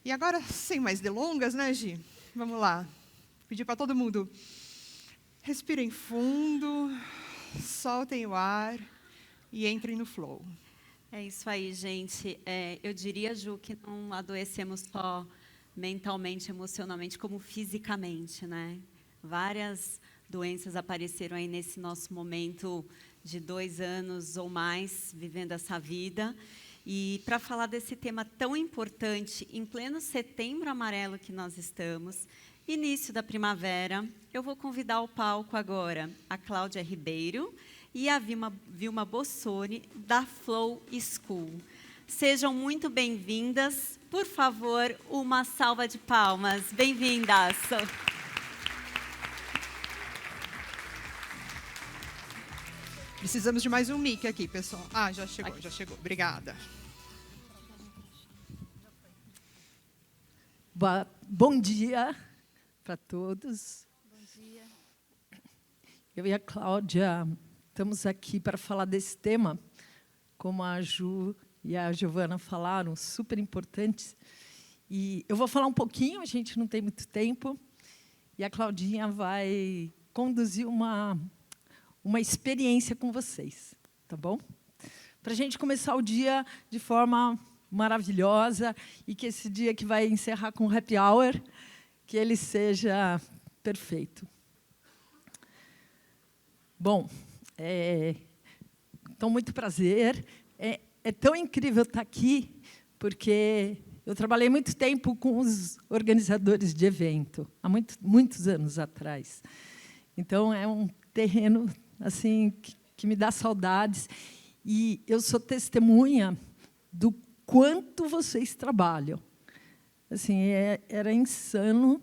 E agora, sem mais delongas, né, Gi? Vamos lá. Pedir para todo mundo, respirem fundo, soltem o ar e entrem no flow. É isso aí, gente. Eu diria, Ju, que não adoecemos só mentalmente, emocionalmente, como fisicamente, né? Várias doenças apareceram aí nesse nosso momento de 2 anos ou mais vivendo essa vida. E para falar desse tema tão importante, em pleno Setembro Amarelo que nós estamos, início da primavera, eu vou convidar ao palco agora a Cláudia Ribeiro e a Vilma Bossoni, da Flow School. Sejam muito bem-vindas. Por favor, uma salva de palmas. Bem-vindas. Precisamos de mais um mic aqui, pessoal. Ah, já chegou, já chegou. Obrigada. Bom dia para todos. Bom dia. Eu e a Cláudia estamos aqui para falar desse tema, como a Ju e a Giovana falaram, super importantes. E eu vou falar um pouquinho, a gente não tem muito tempo, e a Claudinha vai conduzir uma experiência com vocês, tá bom? Para a gente começar o dia de forma maravilhosa e que esse dia que vai encerrar com happy hour, que ele seja perfeito. Bom, então, muito prazer. É tão incrível estar aqui, porque eu trabalhei muito tempo com os organizadores de evento, há muitos anos atrás. Então, é um terreno assim que me dá saudades. E eu sou testemunha do quanto vocês trabalham. Assim, era insano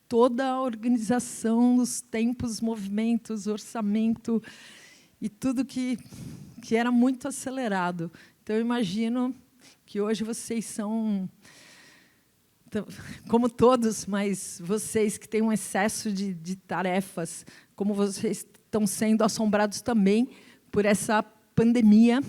toda a organização, os tempos, movimentos, orçamento e tudo que era muito acelerado. Então, eu imagino que hoje vocês são, como todos, mas vocês que têm um excesso de tarefas, como vocês estão sendo assombrados também por essa pandemia,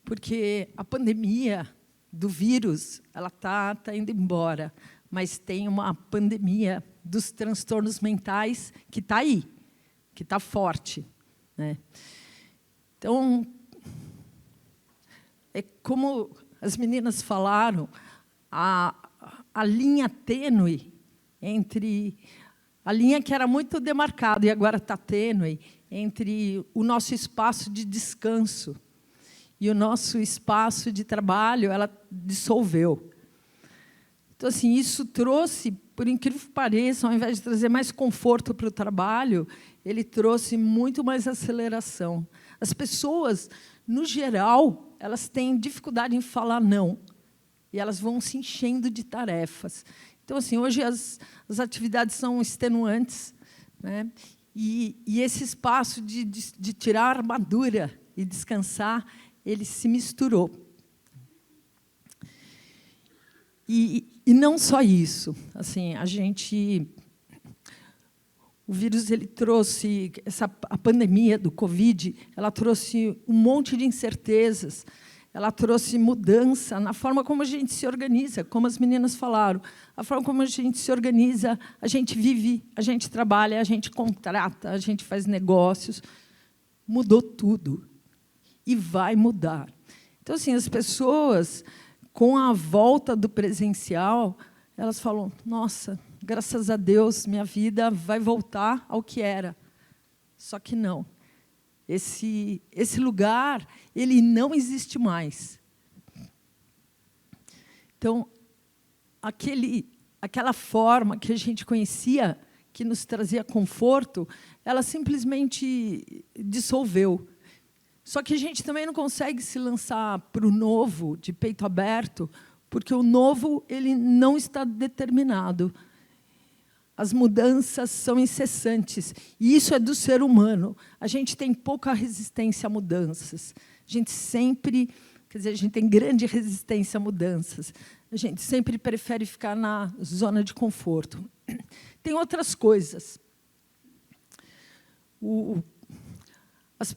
porque a pandemia do vírus ela tá indo embora, mas tem uma pandemia dos transtornos mentais que está aí, que está forte, né? Então, é como as meninas falaram, a linha tênue entre a linha que era muito demarcada e agora está tênue entre o nosso espaço de descanso e o nosso espaço de trabalho, ela dissolveu. Então, assim, isso trouxe, por incrível que pareça, ao invés de trazer mais conforto para o trabalho, ele trouxe muito mais aceleração. As pessoas, no geral, elas têm dificuldade em falar não, e elas vão se enchendo de tarefas. Então, assim, hoje as atividades são extenuantes, né? E esse espaço de tirar a armadura e descansar, ele se misturou. E não só isso. Assim, o vírus ele trouxe, a pandemia do Covid, ela trouxe um monte de incertezas, ela trouxe mudança na forma como a gente se organiza, como as meninas falaram, a forma como a gente se organiza, a gente vive, a gente trabalha, a gente contrata, a gente faz negócios. Mudou tudo e vai mudar. Então, assim, as pessoas, com a volta do presencial, elas falam, nossa, graças a Deus, minha vida vai voltar ao que era. Só que não. Esse lugar, ele não existe mais. Então, aquela forma que a gente conhecia, que nos trazia conforto, ela simplesmente dissolveu. Só que a gente também não consegue se lançar para o novo, de peito aberto, porque o novo ele não está determinado. As mudanças são incessantes, e isso é do ser humano. A gente tem pouca resistência a mudanças. A gente sempre, quer dizer, a gente tem grande resistência a mudanças. A gente sempre prefere ficar na zona de conforto. Tem outras coisas.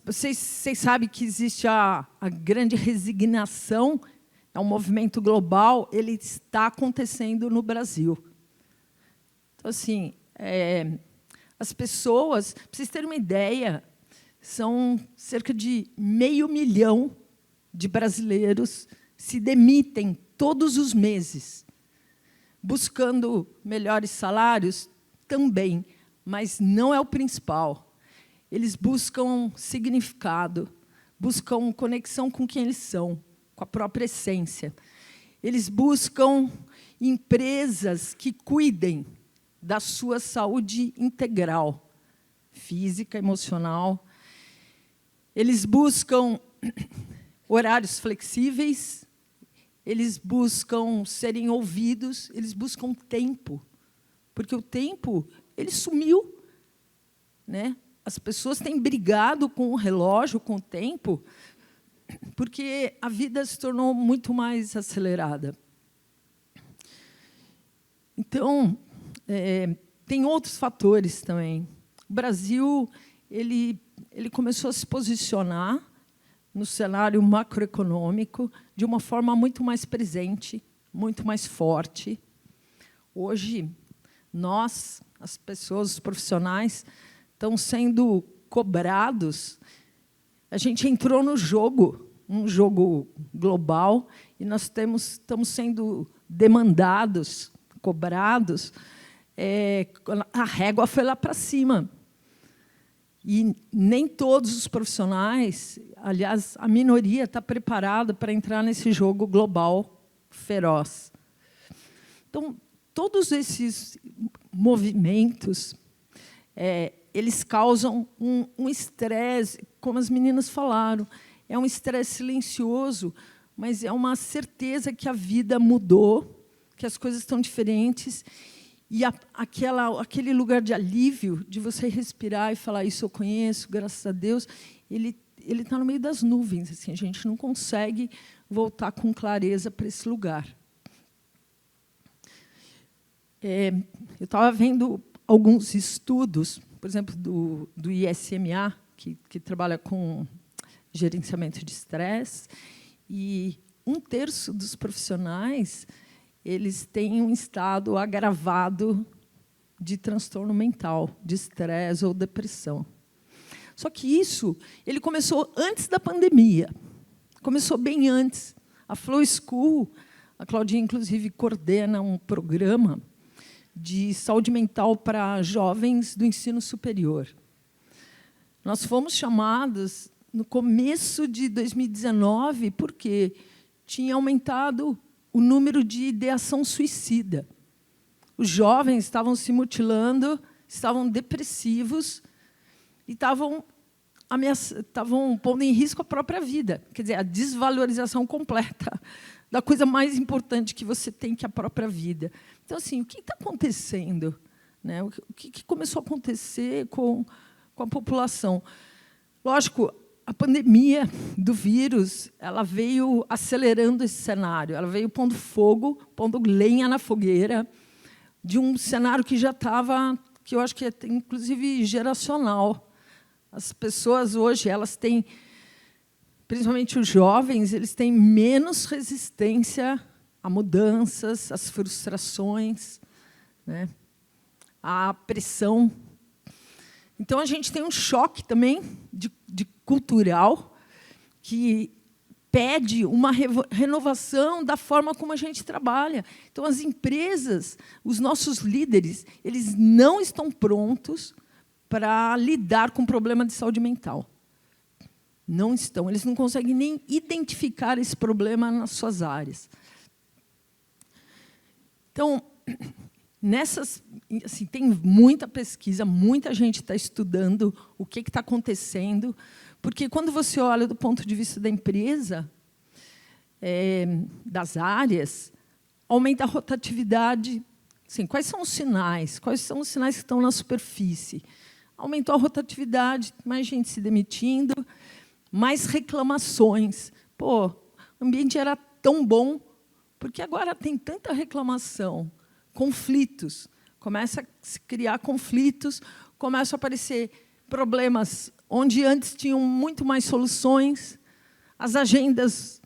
Vocês sabem que existe a grande resignação é um movimento global, ele está acontecendo no Brasil. Então, assim, as pessoas, para vocês terem uma ideia, são cerca de 500 mil de brasileiros se demitem todos os meses, buscando melhores salários também, mas não é o principal. Eles buscam significado, buscam conexão com quem eles são, com a própria essência. Eles buscam empresas que cuidem da sua saúde integral, física, emocional. Eles buscam horários flexíveis, eles buscam serem ouvidos, eles buscam tempo, porque o tempo ele sumiu, né? As pessoas têm brigado com o relógio, com o tempo, porque a vida se tornou muito mais acelerada. Então, tem outros fatores também. O Brasil ele começou a se posicionar no cenário macroeconômico de uma forma muito mais presente, muito mais forte. Hoje, nós, as pessoas, os profissionais, estão sendo cobrados. A gente entrou no jogo, um jogo global, e nós estamos sendo demandados, cobrados. A régua foi lá para cima. E nem todos os profissionais, aliás, a minoria está preparada para entrar nesse jogo global feroz. Então, todos esses movimentos, eles causam um estresse, como as meninas falaram, é um estresse silencioso, mas é uma certeza que a vida mudou, que as coisas estão diferentes, e aquele lugar de alívio, de você respirar e falar, isso eu conheço, graças a Deus, ele está no meio das nuvens. Assim, a gente não consegue voltar com clareza para esse lugar. Eu estava vendo alguns estudos, por exemplo, do ISMA, que trabalha com gerenciamento de estresse, e 1/3 dos profissionais eles têm um estado agravado de transtorno mental, de estresse ou depressão. Só que isso ele começou antes da pandemia, começou bem antes. A Flow School, a Claudinha, inclusive, coordena um programa de saúde mental para jovens do ensino superior. Nós fomos chamados no começo de 2019 porque tinha aumentado o número de ideação suicida. Os jovens estavam se mutilando, estavam depressivos e estavam pondo em risco a própria vida. Quer dizer, a desvalorização completa da coisa mais importante que você tem, que é a própria vida. Então, assim, o que está acontecendo? Né? O que começou a acontecer com a população? Lógico, a pandemia do vírus ela veio acelerando esse cenário, ela veio pondo fogo, pondo lenha na fogueira de um cenário que já estava, que eu acho que é, inclusive, geracional. As pessoas hoje, elas têm, principalmente os jovens, eles têm menos resistência a mudanças, às frustrações, né, à pressão. Então, a gente tem um choque também de cultural que pede uma renovação da forma como a gente trabalha. Então, as empresas, os nossos líderes, eles não estão prontos para lidar com o problema de saúde mental. Não estão. Eles não conseguem nem identificar esse problema nas suas áreas. Então, assim, tem muita pesquisa, muita gente está estudando o que está acontecendo, porque, quando você olha do ponto de vista da empresa, das áreas, aumenta a rotatividade. Assim, quais são os sinais? Quais são os sinais que estão na superfície? Aumentou a rotatividade, mais gente se demitindo, mais reclamações. Pô, o ambiente era tão bom, porque agora tem tanta reclamação, conflitos. Começa a se criar conflitos, começam a aparecer problemas onde antes tinham muito mais soluções, as agendas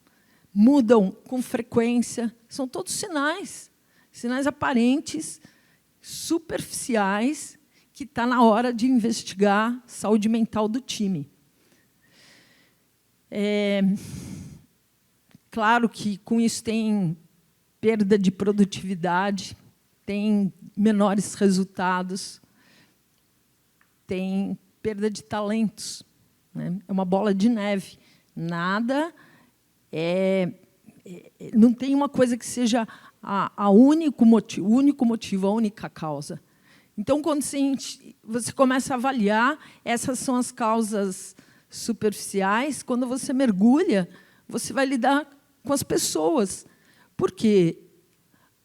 mudam com frequência. São todos sinais aparentes, superficiais, que está na hora de investigar a saúde mental do time. Claro que, com isso, tem perda de produtividade, tem menores resultados, tem perda de talentos, né? É uma bola de neve. Nada não tem uma coisa que seja o único motivo, a única causa. Então, quando você começa a avaliar, essas são as causas superficiais. Quando você mergulha, você vai lidar com as pessoas. Por quê?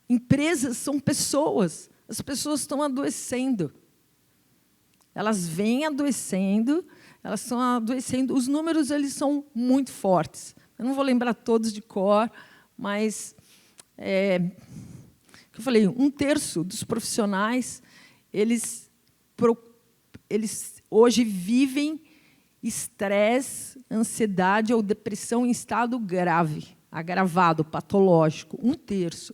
Empresas são pessoas. As pessoas estão adoecendo. Elas vêm adoecendo, elas estão adoecendo. Os números eles são muito fortes. Eu não vou lembrar todos de cor, mas eu falei, 1/3 dos profissionais eles hoje vivem estresse, ansiedade ou depressão em estado grave, agravado, patológico. 1/3.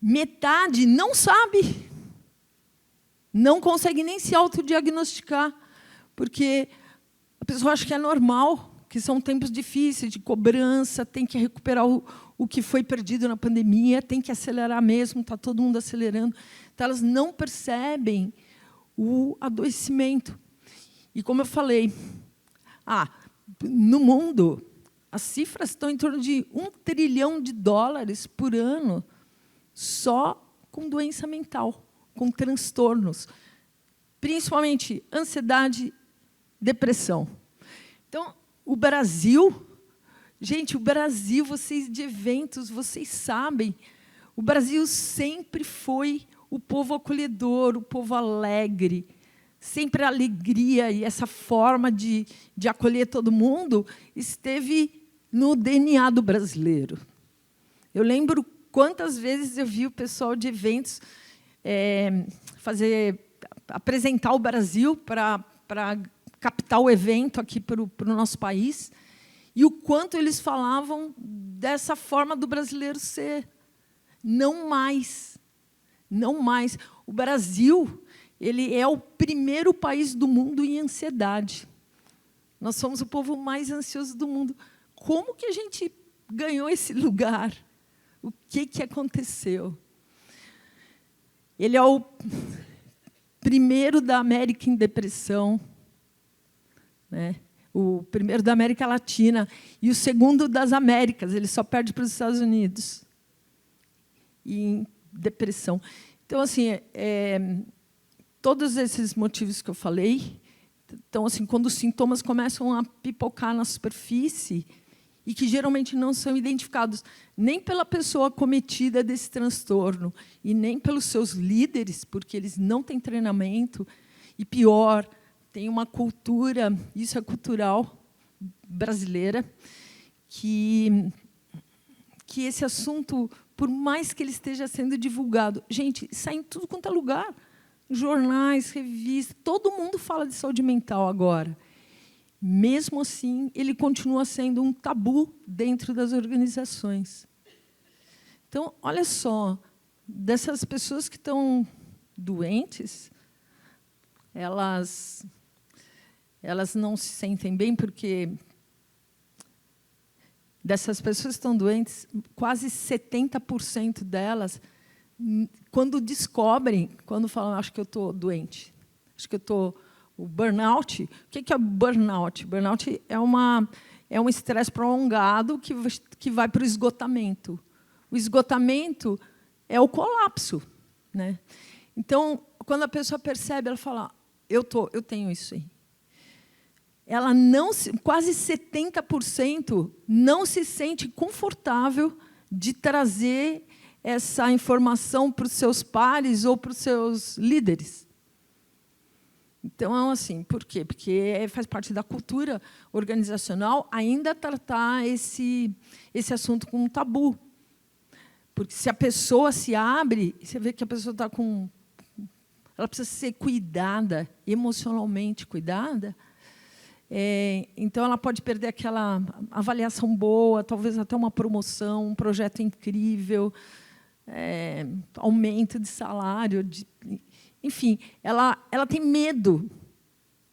Metade não sabe. Não consegue nem se autodiagnosticar, porque a pessoa acha que é normal, que são tempos difíceis, de cobrança, tem que recuperar o que foi perdido na pandemia, tem que acelerar mesmo, está todo mundo acelerando. Então, elas não percebem o adoecimento. E, como eu falei, no mundo, as cifras estão em torno de $1 trilhão por ano só com doença mental, com transtornos, principalmente ansiedade, depressão. Então, o Brasil, gente, o Brasil, vocês de eventos, vocês sabem, o Brasil sempre foi o povo acolhedor, o povo alegre, sempre a alegria e essa forma de acolher todo mundo esteve no DNA do brasileiro. Eu lembro quantas vezes eu vi o pessoal de eventos apresentar o Brasil para captar o evento aqui para o nosso país, e o quanto eles falavam dessa forma do brasileiro ser. Não mais. Não mais. O Brasil ele é o primeiro país do mundo em ansiedade. Nós somos o povo mais ansioso do mundo. Como que a gente ganhou esse lugar? O que aconteceu? Ele é o primeiro da América em depressão, né? O primeiro da América Latina e o segundo das Américas. Ele só perde para os Estados Unidos. E em depressão. Então, assim, todos esses motivos que eu falei, então, assim, quando os sintomas começam a pipocar na superfície e que geralmente não são identificados nem pela pessoa acometida desse transtorno e nem pelos seus líderes, porque eles não têm treinamento, e pior, tem uma cultura, isso é cultural brasileira, que esse assunto, por mais que ele esteja sendo divulgado, gente, sai em tudo quanto é lugar, jornais, revistas, todo mundo fala de saúde mental agora. Mesmo assim, ele continua sendo um tabu dentro das organizações. Então, olha só, dessas pessoas que estão doentes, elas não se sentem bem porque dessas pessoas que estão doentes, quase 70% delas, quando descobrem, quando falam, acho que eu estou doente, acho que eu estou... O burnout, o que é burnout? Burnout é um estresse prolongado que vai para o esgotamento. O esgotamento é o colapso, né? Então, quando a pessoa percebe, ela fala, eu tenho isso aí. Ela quase 70% não se sente confortável de trazer essa informação para os seus pares ou para os seus líderes. Então, assim, por quê? Porque faz parte da cultura organizacional ainda tratar esse assunto como um tabu. Porque se a pessoa se abre, você vê que a pessoa está com... Ela precisa ser cuidada, emocionalmente cuidada, Então, ela pode perder aquela avaliação boa, talvez até uma promoção, um projeto incrível, aumento de salário. Enfim, ela tem medo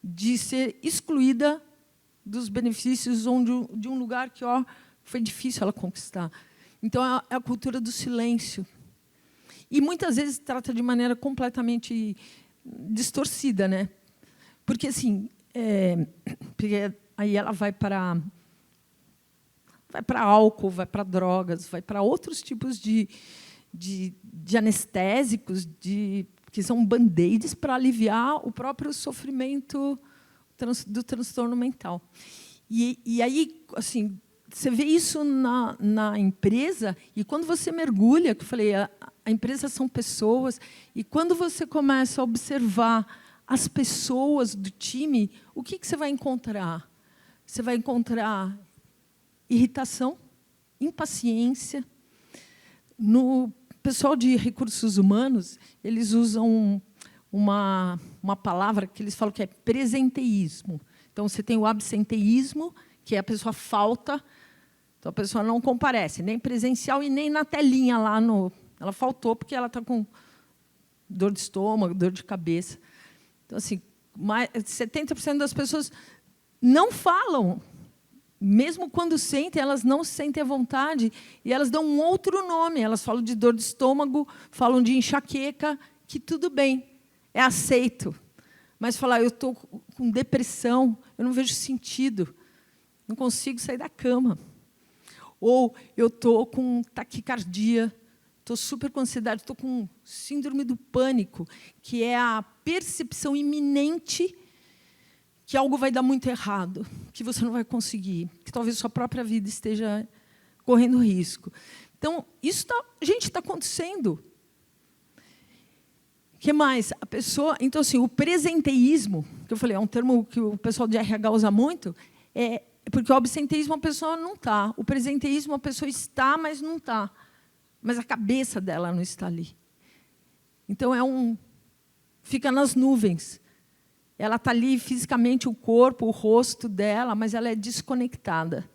de ser excluída dos benefícios de um lugar que foi difícil ela conquistar. Então, é a cultura do silêncio. E, muitas vezes, trata de maneira completamente distorcida, né? Porque, assim, porque aí ela vai para álcool, vai para drogas, vai para outros tipos de anestésicos, que são band-aids para aliviar o próprio sofrimento do transtorno mental. E aí, assim, você vê isso na empresa, e quando você mergulha, que eu falei, a empresa são pessoas, e quando você começa a observar as pessoas do time, o que você vai encontrar? Você vai encontrar irritação, impaciência. No pessoal de recursos humanos, eles usam uma palavra que eles falam que é presenteísmo. Então, você tem o absenteísmo, que é a pessoa falta, então a pessoa não comparece, nem presencial e nem na telinha lá no... Ela faltou porque ela está com dor de estômago, dor de cabeça. Então, assim, 70% das pessoas não falam. Mesmo quando sentem, elas não se sentem à vontade e elas dão um outro nome. Elas falam de dor de estômago, falam de enxaqueca, que tudo bem, é aceito. Mas falar, eu estou com depressão, eu não vejo sentido, não consigo sair da cama. Ou eu estou com taquicardia, estou super com ansiedade, estou com síndrome do pânico, que é a percepção iminente que algo vai dar muito errado, que você não vai conseguir, que talvez sua própria vida esteja correndo risco. Então, isso está acontecendo. O que mais? A pessoa, então, assim, o presenteísmo, que eu falei, é um termo que o pessoal de RH usa muito, porque o absenteísmo a pessoa não está, o presenteísmo a pessoa está, mas não está. Mas a cabeça dela não está ali. Então, fica nas nuvens. Ela está ali fisicamente, o corpo, o rosto dela, mas ela é desconectada.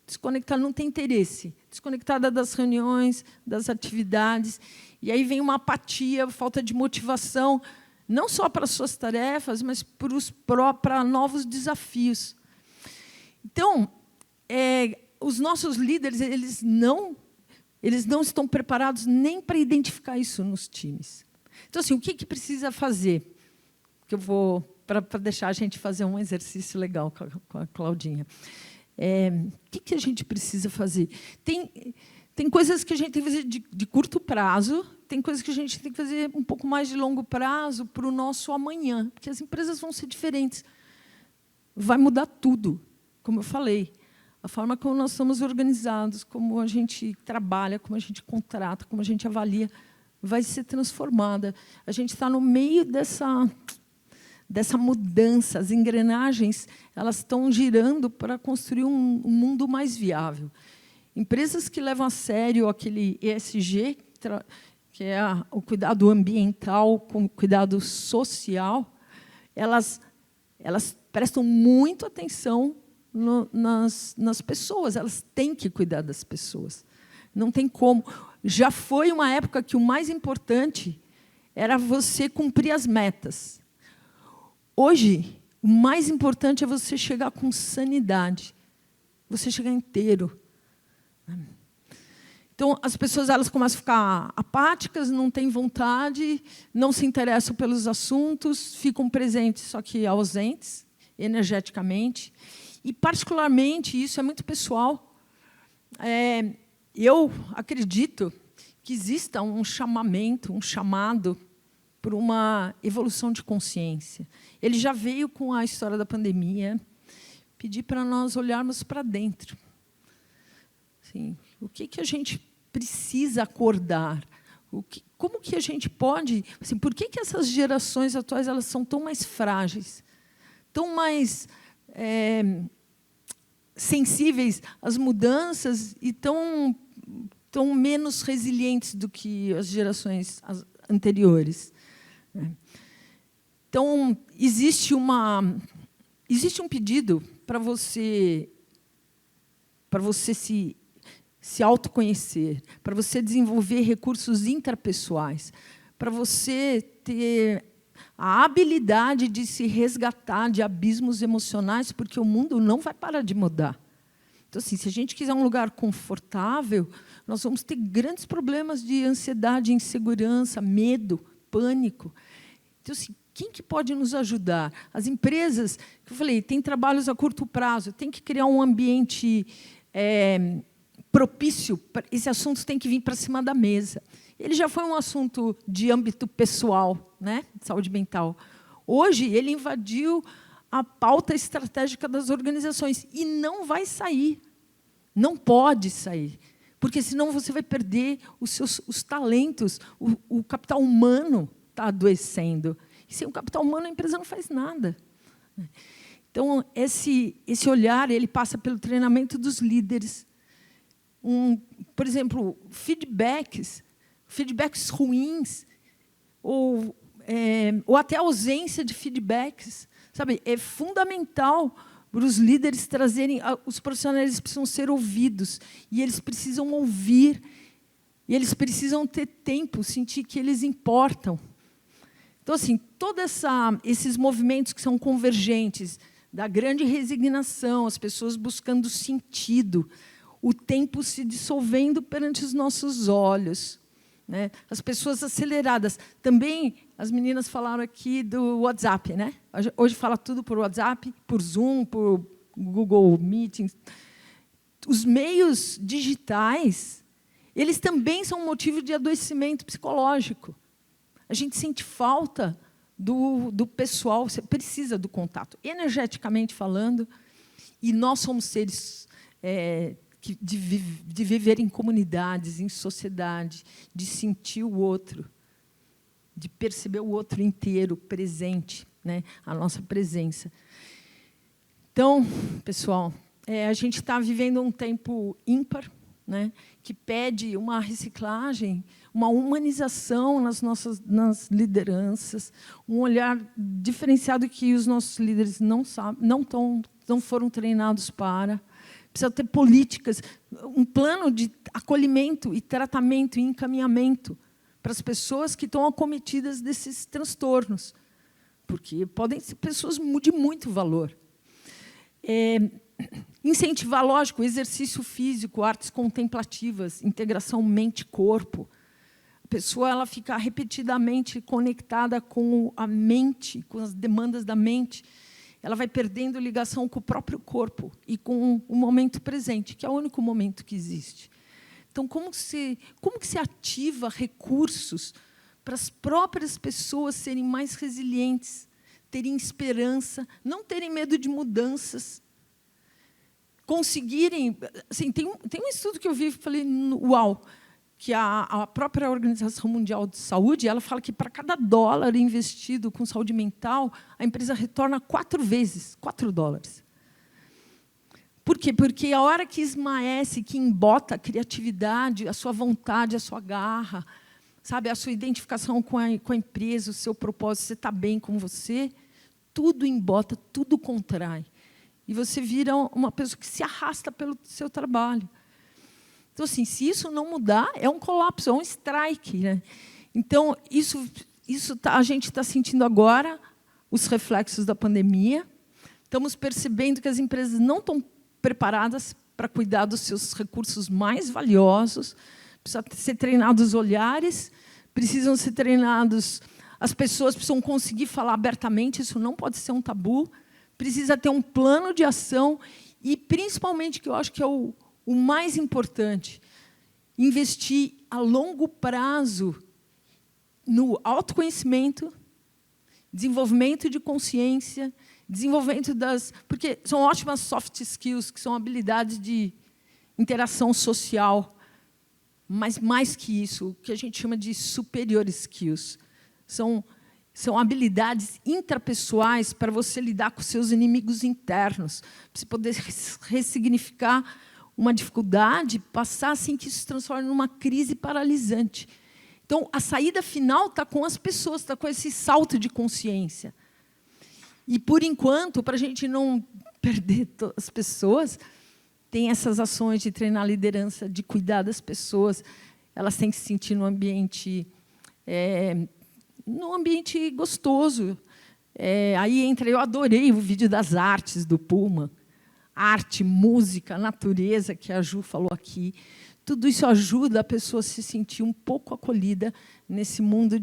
Desconectada, não tem interesse. Desconectada das reuniões, das atividades. E aí vem uma apatia, falta de motivação, não só para as suas tarefas, mas para novos desafios. Então, os nossos líderes, eles não estão preparados nem para identificar isso nos times. Então, assim, o que precisa fazer? Que eu vou, para deixar a gente fazer um exercício legal com a Claudinha. O que a gente precisa fazer? Tem coisas que a gente tem que fazer de curto prazo, tem coisas que a gente tem que fazer um pouco mais de longo prazo para o nosso amanhã, porque as empresas vão ser diferentes. Vai mudar tudo, como eu falei. A forma como nós somos organizados, como a gente trabalha, como a gente contrata, como a gente avalia, vai ser transformada. A gente está no meio dessa mudança, as engrenagens elas estão girando para construir um mundo mais viável. Empresas que levam a sério aquele ESG, que é o cuidado ambiental com o cuidado social, elas prestam muito atenção nas pessoas, elas têm que cuidar das pessoas. Não tem como. Já foi uma época que o mais importante era você cumprir as metas. Hoje, o mais importante é você chegar com sanidade, você chegar inteiro. Então, as pessoas elas começam a ficar apáticas, não têm vontade, não se interessam pelos assuntos, ficam presentes, só que ausentes, energeticamente. E, particularmente, isso é muito pessoal. Eu acredito que exista um chamado por uma evolução de consciência. Ele já veio com a história da pandemia, pedir para nós olharmos para dentro. Assim, o que a gente precisa acordar? Como que a gente pode... Assim, por que essas gerações atuais elas são tão mais frágeis, tão mais sensíveis às mudanças e tão menos resilientes do que as gerações anteriores? Então, existe uma existe um pedido para você se autoconhecer, para você desenvolver recursos intrapessoais, para você ter a habilidade de se resgatar de abismos emocionais, porque o mundo não vai parar de mudar. Então, assim, se a gente quiser um lugar confortável, nós vamos ter grandes problemas de ansiedade, insegurança, medo, pânico. Então, assim, quem que pode nos ajudar? As empresas, que eu falei, têm trabalhos a curto prazo, tem que criar um ambiente propício, esse assunto tem que vir para cima da mesa. Ele já foi um assunto de âmbito pessoal, né, de saúde mental. Hoje, ele invadiu a pauta estratégica das organizações e não vai sair, não pode sair, porque senão você vai perder os talentos, o capital humano está adoecendo. E sem o capital humano, a empresa não faz nada. Então, esse olhar ele passa pelo treinamento dos líderes. Por exemplo, feedbacks ruins, ou até ausência de feedbacks. Sabe, é fundamental para os líderes trazerem... Os profissionais precisam ser ouvidos, e eles precisam ouvir, e eles precisam ter tempo, sentir que eles importam. Então, assim, todos esses movimentos que são convergentes, da grande resignação, as pessoas buscando sentido, o tempo se dissolvendo perante os nossos olhos, né? As pessoas aceleradas. Também, as meninas falaram aqui do WhatsApp, né? Hoje fala tudo por WhatsApp, por Zoom, por Google Meetings. Os meios digitais, eles também são um motivo de adoecimento psicológico. A gente sente falta do pessoal, você precisa do contato, energeticamente falando, e nós somos seres de viver em comunidades, em sociedade, de sentir o outro, de perceber o outro inteiro, presente, né, a nossa presença. Então, pessoal, a gente está vivendo um tempo ímpar, né, que pede uma reciclagem, uma humanização nas lideranças, um olhar diferenciado que os nossos líderes não foram treinados para. Precisa ter políticas, um plano de acolhimento e tratamento e encaminhamento para as pessoas que estão acometidas desses transtornos, porque podem ser pessoas de muito valor. Incentivar, lógico, exercício físico, artes contemplativas, integração mente-corpo. A pessoa ela fica repetidamente conectada com a mente, com as demandas da mente. Ela vai perdendo ligação com o próprio corpo e com o momento presente, que é o único momento que existe. Então, como que se ativa recursos para as próprias pessoas serem mais resilientes, terem esperança, não terem medo de mudanças, conseguirem... Assim, tem um estudo que eu vi e falei, uau, que a própria Organização Mundial de Saúde ela fala que, para cada dólar investido com saúde mental, a empresa retorna 4 vezes, $4. Por quê? Porque a hora que esmaece, que embota a criatividade, a sua vontade, a sua garra, sabe, a sua identificação com a empresa, o seu propósito, você está bem com você, tudo embota, tudo contrai. E você vira uma pessoa que se arrasta pelo seu trabalho. Então, assim, se isso não mudar, é um colapso, é um strike, né? Então, a gente está sentindo agora os reflexos da pandemia. Estamos percebendo que as empresas não estão preparadas para cuidar dos seus recursos mais valiosos. Precisa ser treinados os olhares, precisam ser treinados... As pessoas precisam conseguir falar abertamente, isso não pode ser um tabu. Precisa ter um plano de ação e, principalmente, que eu acho que é o mais importante, investir a longo prazo no autoconhecimento, desenvolvimento de consciência, desenvolvimento das... Porque são ótimas soft skills, que são habilidades de interação social, mas, mais que isso, o que a gente chama de superior skills. São habilidades intrapessoais para você lidar com seus inimigos internos, para você poder ressignificar uma dificuldade, passar sem que isso se transforme numa crise paralisante. Então, a saída final está com as pessoas, está com esse salto de consciência. E, por enquanto, para a gente não perder as pessoas, tem essas ações de treinar a liderança, de cuidar das pessoas. Elas têm que se sentir num ambiente gostoso. Aí entra, eu adorei o vídeo das artes do Puma. Arte, música, natureza, que a Ju falou aqui. Tudo isso ajuda a pessoa a se sentir um pouco acolhida nesse mundo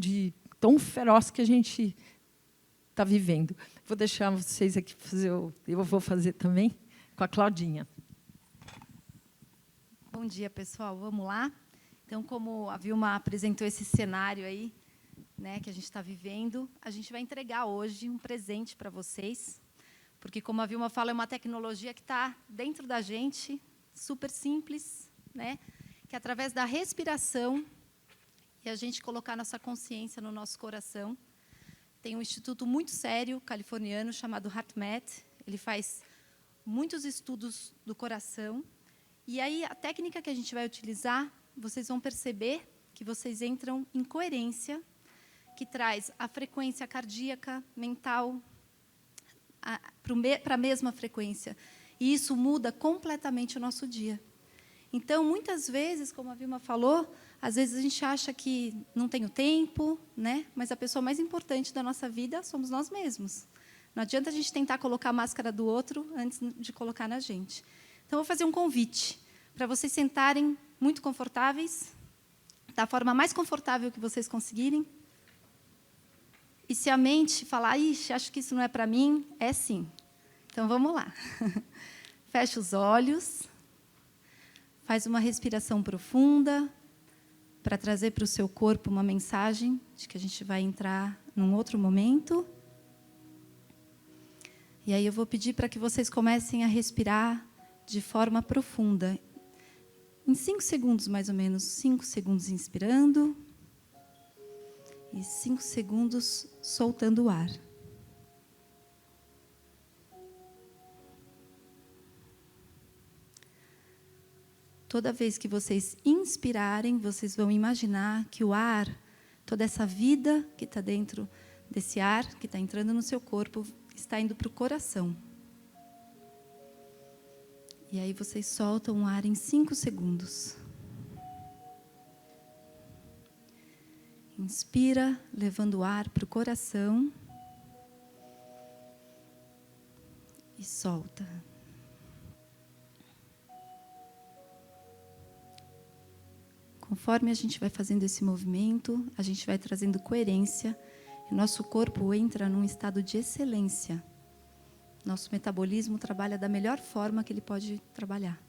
tão feroz que a gente está vivendo. Vou deixar vocês aqui fazer, eu vou fazer também com a Claudinha. Bom dia, pessoal. Vamos lá? Então, como a Vilma apresentou esse cenário aí, né, que a gente está vivendo, a gente vai entregar hoje um presente para vocês, porque, como a Vilma fala, é uma tecnologia que está dentro da gente, super simples, né, que, através da respiração e a gente colocar nossa consciência no nosso coração, tem um instituto muito sério, californiano, chamado HeartMath. Ele faz muitos estudos do coração. E aí, a técnica que a gente vai utilizar, vocês vão perceber que vocês entram em coerência, que traz a frequência cardíaca, mental, para a mesma frequência. E isso muda completamente o nosso dia. Então, muitas vezes, como a Vilma falou, às vezes a gente acha que não tem o tempo, né? Mas a pessoa mais importante da nossa vida somos nós mesmos. Não adianta a gente tentar colocar a máscara do outro antes de colocar na gente. Então, vou fazer um convite para vocês sentarem muito confortáveis, da forma mais confortável que vocês conseguirem. E se a mente falar, ixi, acho que isso não é para mim, é sim. Então, vamos lá. Fecha os olhos. Faz uma respiração profunda para trazer para o seu corpo uma mensagem de que a gente vai entrar num outro momento. E aí eu vou pedir para que vocês comecem a respirar de forma profunda. Em 5 segundos, mais ou menos. 5 segundos inspirando. E 5 segundos soltando o ar. Toda vez que vocês inspirarem, vocês vão imaginar que o ar, toda essa vida que está dentro desse ar, que está entrando no seu corpo, está indo para o coração. E aí vocês soltam o ar em 5 segundos. Inspira, levando o ar para o coração. E solta. Conforme a gente vai fazendo esse movimento, a gente vai trazendo coerência, e o nosso corpo entra num estado de excelência. Nosso metabolismo trabalha da melhor forma que ele pode trabalhar.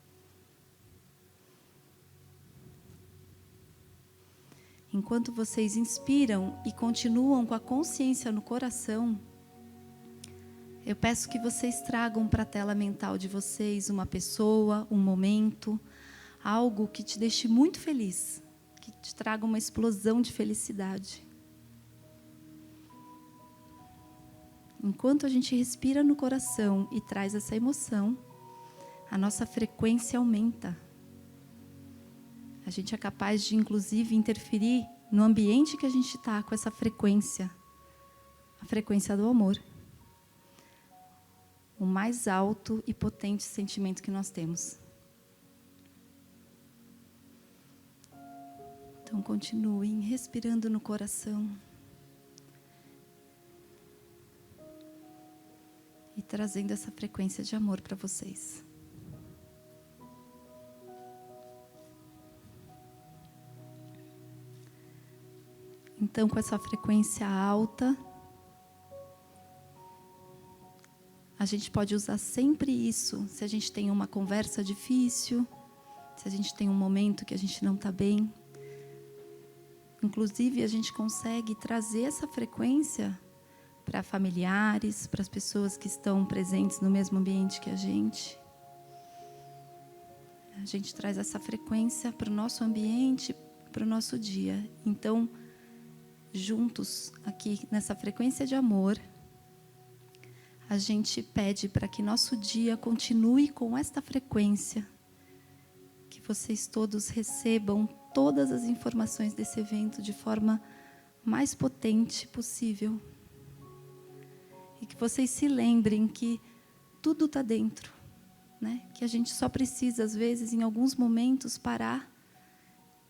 Enquanto vocês inspiram e continuam com a consciência no coração, eu peço que vocês tragam para a tela mental de vocês uma pessoa, um momento, algo que te deixe muito feliz, que te traga uma explosão de felicidade. Enquanto a gente respira no coração e traz essa emoção, a nossa frequência aumenta. A gente é capaz de, inclusive, interferir no ambiente que a gente está com essa frequência, a frequência do amor. O mais alto e potente sentimento que nós temos. Então, continuem respirando no coração. E trazendo essa frequência de amor para vocês. Então, com essa frequência alta, a gente pode usar sempre isso. Se a gente tem uma conversa difícil, se a gente tem um momento que a gente não está bem. Inclusive, a gente consegue trazer essa frequência para familiares, para as pessoas que estão presentes no mesmo ambiente que a gente. A gente traz essa frequência para o nosso ambiente, para o nosso dia. Então, juntos, aqui nessa frequência de amor, a gente pede para que nosso dia continue com esta frequência, que vocês todos recebam todas as informações desse evento de forma mais potente possível. e que vocês se lembrem que tudo está dentro, né? Que a gente só precisa, às vezes, em alguns momentos, parar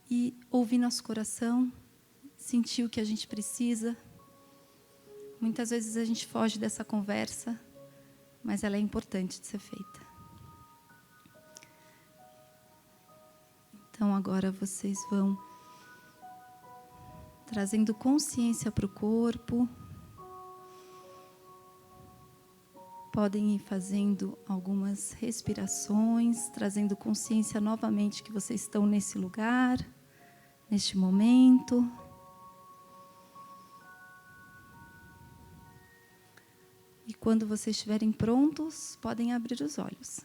e ouvir nosso coração, sentir o que a gente precisa. Muitas vezes a gente foge dessa conversa, mas ela é importante de ser feita. Então, agora vocês vão trazendo consciência para o corpo. Podem ir fazendo algumas respirações, trazendo consciência novamente que vocês estão nesse lugar, neste momento. E quando vocês estiverem prontos, podem abrir os olhos.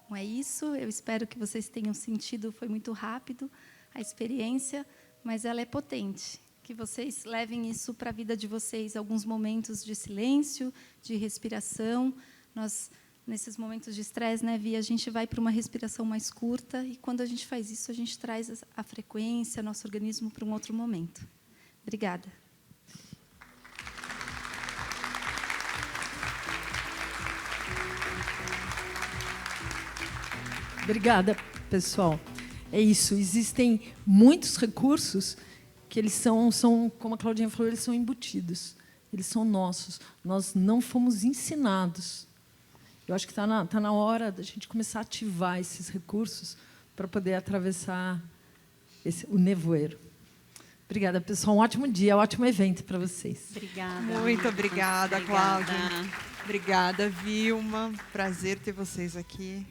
Então é isso, eu espero que vocês tenham sentido, foi muito rápido a experiência, mas ela é potente. Que vocês levem isso para a vida de vocês, alguns momentos de silêncio, de respiração. Nós, nesses momentos de estresse, né, Vi, a gente vai para uma respiração mais curta, e quando a gente faz isso, a gente traz a frequência, nosso organismo para um outro momento. Obrigada. Obrigada, pessoal. É isso, existem muitos recursos que eles são, como a Claudinha falou, eles são embutidos, eles são nossos. Nós não fomos ensinados. Eu acho que está na hora da gente começar a ativar esses recursos para poder atravessar o nevoeiro. Obrigada, pessoal. Um ótimo dia, um ótimo evento para vocês. Obrigada. Muito obrigada, Cláudia. Obrigada, Vilma. Prazer ter vocês aqui.